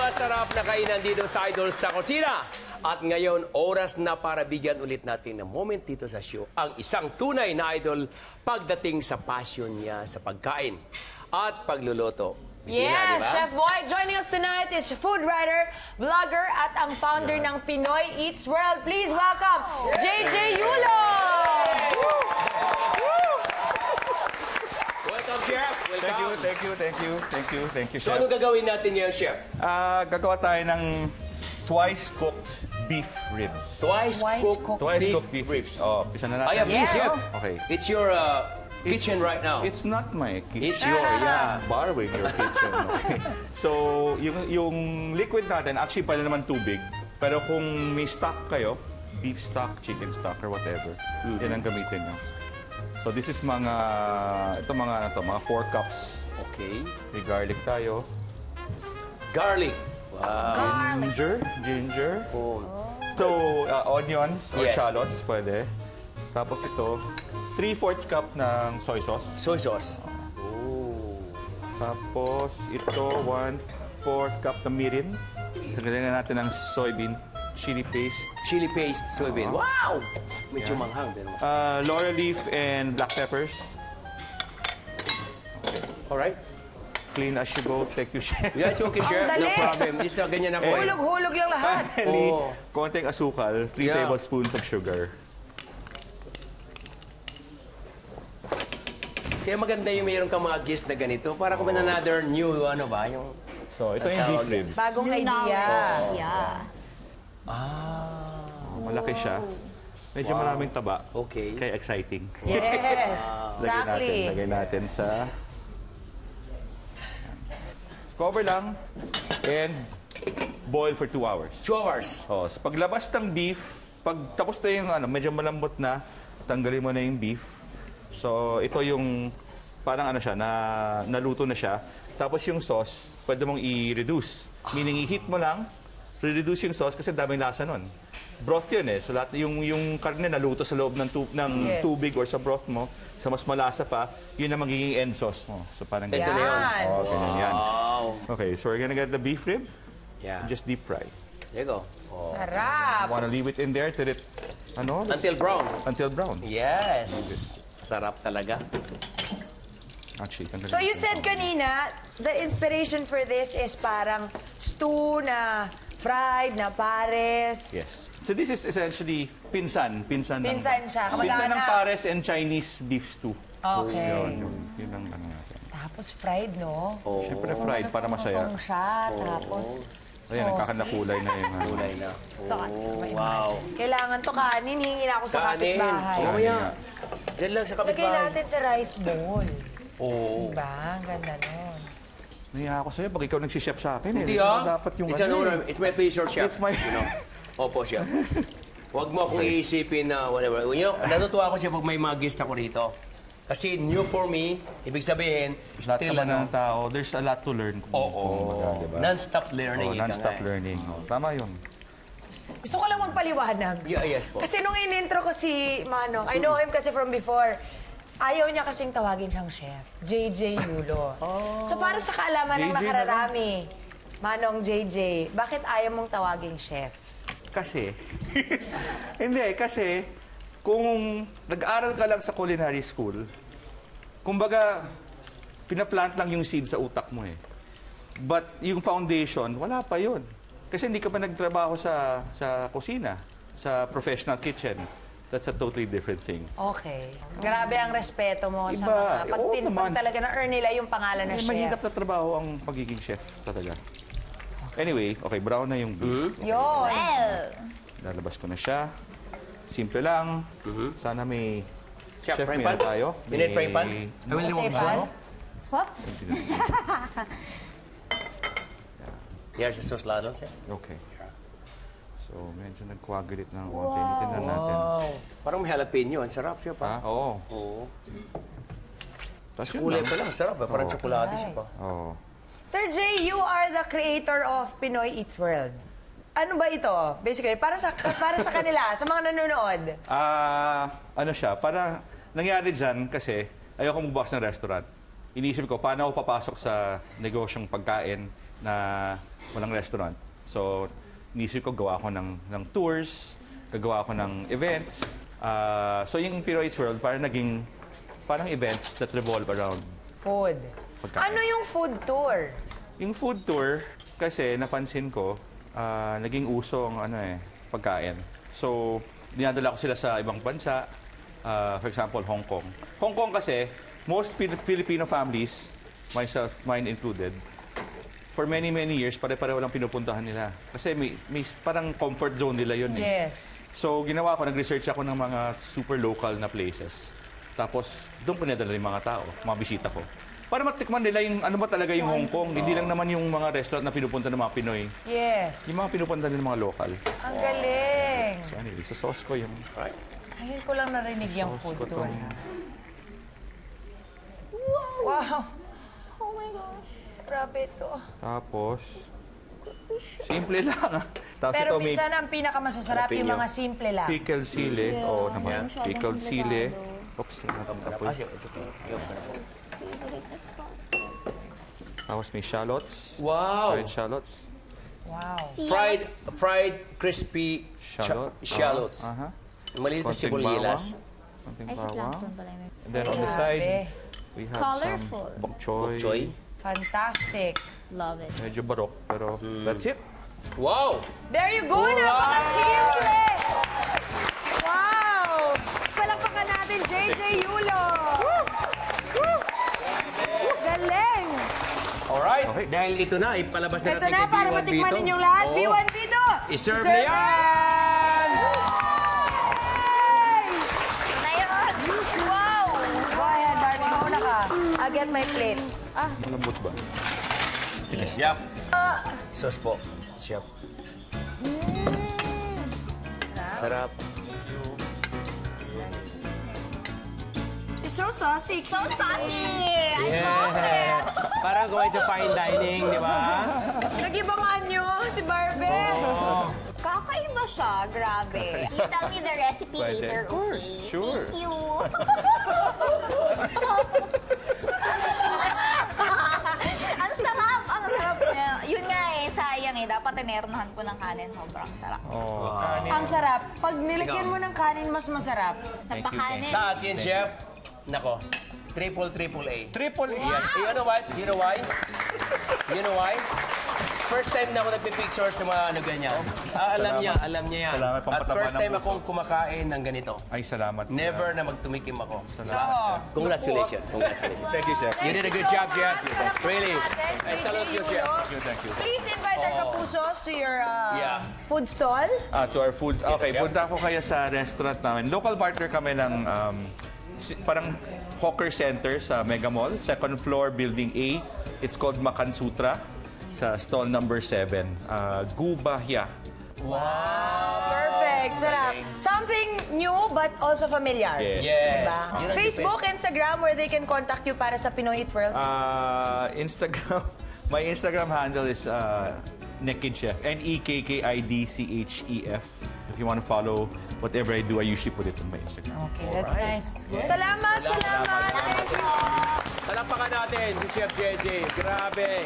masarap na kainan dito sa Idol sa Kusina. At ngayon, oras na para bigyan ulit natin ng moment dito sa show ang isang tunay na idol pagdating sa passion niya sa pagkain at pagluluto. Yes, Chef Boy. Joining us tonight is food writer, vlogger, at ang founder ng Pinoy Eats World. Please welcome JJ Yulo! Welcome, Chef. Welcome. Thank you, So, Chef. ano gagawin natin ngayon, Chef? Gagawa tayo ng twice cooked beef ribs. Twice cooked beef ribs. Oh, isa na natin. Ay, please, Chef. Okay. It's your kitchen right now. It's not my kitchen. It's your, yeah. Borrowing your kitchen. Okay. So, yung liquid natin, actually pala naman tubig. Pero kung may stock kayo, beef stock, chicken stock, or whatever, yan ang gamitin nyo. So, this is mga 4 cups. Okay. May garlic tayo. Garlic. Wow. Ginger. Oh. So, onions or Yes. shallots, pwede. Tapos ito, 3/4 cup ng soy sauce. Soy sauce. Oh. Tapos ito, 1/4 cup ng mirin. Lagyan natin ng soybean chili paste. Chili paste, soybean. Wow! Medyo manghang. Pero... Laurel leaf and black peppers. Alright. Clean as you go. Take your share. Yeah, it's okay, Chef. No dali. problem. This na ganyan ako. eh. Hulog-hulog yung lahat. Finally, Oh. konting asukal, 3 Yeah. tablespoons of sugar. Kaya maganda yung mayroon kang mga guest na ganito. Para kung another new, ano ba, yung... So, ito yung beef Tawag. ribs. Bagong idea. Yeah. Malaki siya. Medyo maraming taba. Okay. Kaya exciting. Yes, exactly. Lagay natin sa... Cover lang and boil for 2 hours. 2 hours. Oh, so paglabas ng beef, pag tapos na yung medyo malambot na, tanggalin mo na yung beef. So, ito yung parang siya, naluto na siya. Tapos yung sauce, pwede mong i-reduce. Meaning, i-heat mo lang, re-reduce yung sauce kasi daming lasa nun. Broth yun eh. So, lahat, yung karne naluto sa loob ng Yes. tubig or sa broth mo, sa mas malasa pa, yun ang magiging end sauce mo. So, parang Ito na yun. Yan. Oh, ganyan yan. Wow. Okay, so we're gonna get the beef rib. Yeah. Just deep fry. There you go. Oh. Sarap. Wanna leave it in there till it, Until brown. until brown. Yes. Sarap talaga. Actually, tanggalin So you natin. said kanina, the inspiration for this is parang stew na fried, na pares. Yes. So this is essentially pinsan Pinsan siya, kamag-anak. Pinsan ng pares and Chinese beef stew. Okay. Yun ang natin. Tapos fried, no? Oh. Siyempre fried para masaya. Tong siya, tapos Ayan, nagkakanakulay na yung Kulay na. Sauce. Wow. kailangan to kanin, hihingi na ako sa Kanin. kapitbahay. Oo, Kanin yeah. nga. Diyan lang sa Lagay kapitbahay. natin sa rice bowl. Oo. Diba? Ang ganda nun. Nahiya ako sa'yo pag ikaw nagsi-chef sa akin. Hindi Dapat yung It's an honor. It's my pleasure, Chef. It's my... You know? Opo, Chef. Huwag mo akong iisipin na whatever. You know, natutuwa ako siya pag may mga guest ako rito. Kasi new for me, ibig sabihin, Lahat still naman ng ano. tao, there's a lot to learn. Oo. Non-stop learning. ika Non-stop nga eh. learning. Tama yun. Gusto ko lang magpaliwanag. Yeah, yes po. Kasi nung in-intro ko si Manong, I know him kasi from before, ayaw niya kasing tawagin siyang chef. JJ Yulo. So para sa kaalaman ng JJ na nakararami, Manong JJ, bakit ayaw mong tawaging chef? Kasi, hindi, kasi kung nag-aral ka lang sa culinary school, kumbaga, pinaplant lang yung seed sa utak mo eh. But yung foundation, wala pa yun. Kasi hindi ka pa nagtrabaho sa kusina, sa professional kitchen. That's a totally different thing. Okay. Grabe ang respeto mo sa Iba. mga Oo naman. pag talaga na-earn nila yung pangalan na Eh, chef. mahirap na trabaho ang pagiging chef talaga. Anyway, okay, brown na yung beef. Yun. Well, Lalabas ko na siya. Simple lang. Sana may... Chef, frying may pan? ano tayo. You need frying pan? I will Okay, pan? whoop. Yes, sauce ladle, Chef. Okay. So, medyo nag-coagulate na konti. Tingnan natin. Wow. Parang may jalapeno. Ang sarap, Chef. Ah, oo. Oo. Tapos yun Kulay lang. pa lang. Sarap. Parang tsokolate siya pa. Oo. Sir Jay, you are the creator of Pinoy Eats World. Ano ba ito? Basically, para sa kanila, sa mga nanonood. Ano siya, para nangyari dyan kasi ayoko magbukas ng restaurant. Iniisip ko, paano ako papasok sa negosyong pagkain na walang restaurant. So, inisip ko, gawa ako ng tours, gagawa ako ng events. So, yung Pinoy Eats World, parang events that revolve around Food. pagkain. Ano yung food tour? Yung food tour, kasi napansin ko, naging uso ang pagkain. So, dinadala ko sila sa ibang bansa. For example, Hong Kong. Hong Kong kasi, most Filipino families, myself, mine included, for many, many years, pare-pareho lang pinupuntahan nila. Kasi may parang comfort zone nila yun eh. Yes. So, ginawa ko, nag-research ako ng mga super local na places. Tapos, doon pinadala yung mga tao, mga bisita ko. Para matikman nila yung ano ba talaga yung Hong Kong. Hindi lang naman yung mga restaurant na pinupunta ng mga Pinoy. Yes. Yung mga pinupunta ng mga local. Ang galing. So, anyway, sa sauce ko yung... Ngayon ko lang narinig yung Sauce food ko tour. tong- Wow. Oh my gosh. Grabe ito. Tapos, simple lang. Tapos Pero ito may minsan ang pinakamasasarap yung Jalapeno. mga simple lang. pickled sili. Oo naman. masyadong Pickled sili. komplikado. Oops, natapos. Tapos may shallots. Wow! Fried shallots. Wow. Fried crispy shallots. Aha. Maliit na Konting sibuyas. bawang. Konting Ay, sa bawang. plankton pala yun. And then on the Grabe. side, we have Colorful. some bok choy. Choy. Fantastic. Love it. Medyo barok, pero that's it. Wow! There you go! Alright. Napakasimple! Wow! Palakpakan natin, JJ Yulo! Galing! Alright, Okay. dahil ito na, ipalabas na Ito natin na, kay para B1 matikman Vito. ninyong lahat. Oo. B1 Vito! I-serve na yan! Na yun! Wow! Go ahead, darling. Mauna ka. I'll get my plate. Malambot ba? Yep. Sauce po. Chef. Sarap. It's so saucy. So saucy! I love it! Parang kumain sa fine dining, di ba? Nag-ibang anyo si Barbie. Kakaiba siya, grabe. You tell me the recipe Pwede. later, Of course, okay? sure. Thank you. Ang sarap! Ang sarap niya. Yun nga eh, sayang eh. Dapat tinernahan ko ng kanin. Sobrang sarap. Oh, kanin. Ang sarap. Pag nilagyan mo ng kanin, mas masarap. Nagpakanin. Sa akin, chef, nako, triple A. Triple A. Yes. You know what? You know why? You know why? First time na ako nagpipicture sa mga ano ganyan. Alam niya yan. Salamat, At pampataba first ng time puso. akong kumakain ng ganito. Ay, salamat. Never na magtumikim ako. Salamat, chef. Congratulations. Congratulations. Thank you, chef. You did a good job, Jeff. Really. I salute you, Chef. Thank you. Please invite our kapusos to your Yeah. food stall. To our food. Okay, chef. punta ko kayo sa restaurant namin. Local partner kami ng parang hawker center sa Mega Mall, second floor, building A. It's called Makan Sutra sa stall number 7. Gubahya. Perfect. Sarap. Something new but also familiar. Yes. Yes. Diba? Yun ang Facebook, the Instagram, where they can contact you para sa Pinoy Eats World. Instagram. My Instagram handle is Nekid Chef. NEKKIDCHEF. If you want to follow whatever I do, I usually put it on my Instagram. Okay, that's nice. Salamat, salamat. Palakpakan natin si Chef JJ. Grabe.